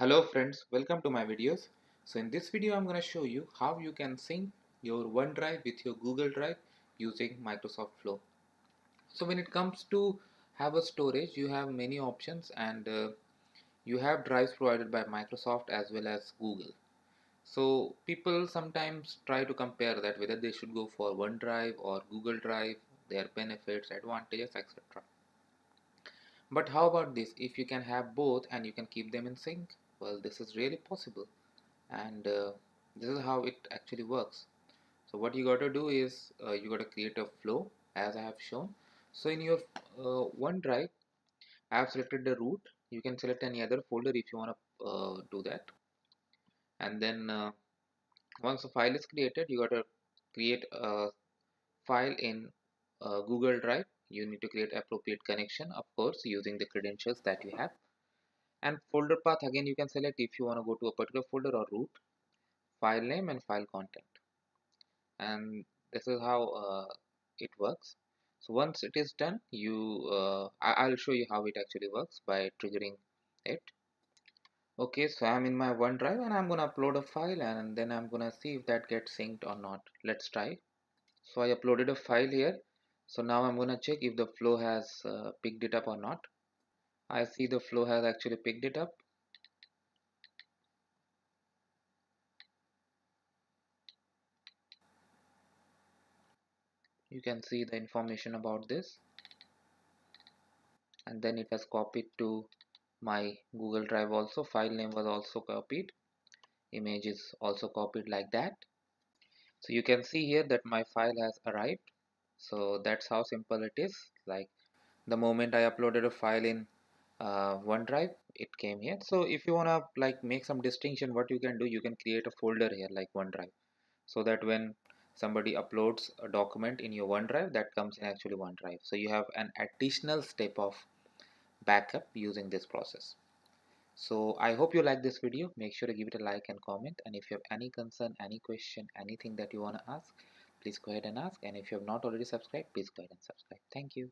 Hello friends, welcome to my videos. So in this video I'm going to show you how you can sync your OneDrive with your Google Drive using Microsoft Flow. So when it comes to have a storage, you have many options and you have drives provided by Microsoft as well as Google. So people sometimes try to compare that whether they should go for OneDrive or Google Drive, their benefits, advantages, etc. But how about this? If you can have both and you can keep them in sync, well, this is really possible. And this is how it actually works. So what you got to do is you got to create a flow as I have shown. So in your OneDrive, I have selected the root. You can select any other folder if you want to do that. And then once the file is created, you got to create a file in Google Drive. You need to create appropriate connection, of course, using the credentials that you have. And folder path, again, you can select if you want to go to a particular folder or root, file name and file content. And this is how it works. So once it is done, I'll show you how it actually works by triggering it. Okay, so I'm in my OneDrive and I'm gonna upload a file and then I'm gonna see if that gets synced or not. Let's try. So I uploaded a file here. So now I'm gonna check if the flow has picked it up or not. I see the flow has actually picked it up. You can see the information about this, and then it has copied to my Google Drive also. File name was also copied, image is also copied like that. So you can see here that my file has arrived. So that's how simple it is. Like the moment I uploaded a file in OneDrive, it came here. So if you wanna like make some distinction, what you can do, you can create a folder here like OneDrive, so that when somebody uploads a document in your OneDrive, that comes in actually OneDrive. So you have an additional step of backup using this process. So I hope you like this video. Make sure to give it a like and comment. And if you have any concern, any question, anything that you want to ask, please go ahead and ask. And if you have not already subscribed, please go ahead and subscribe. Thank you.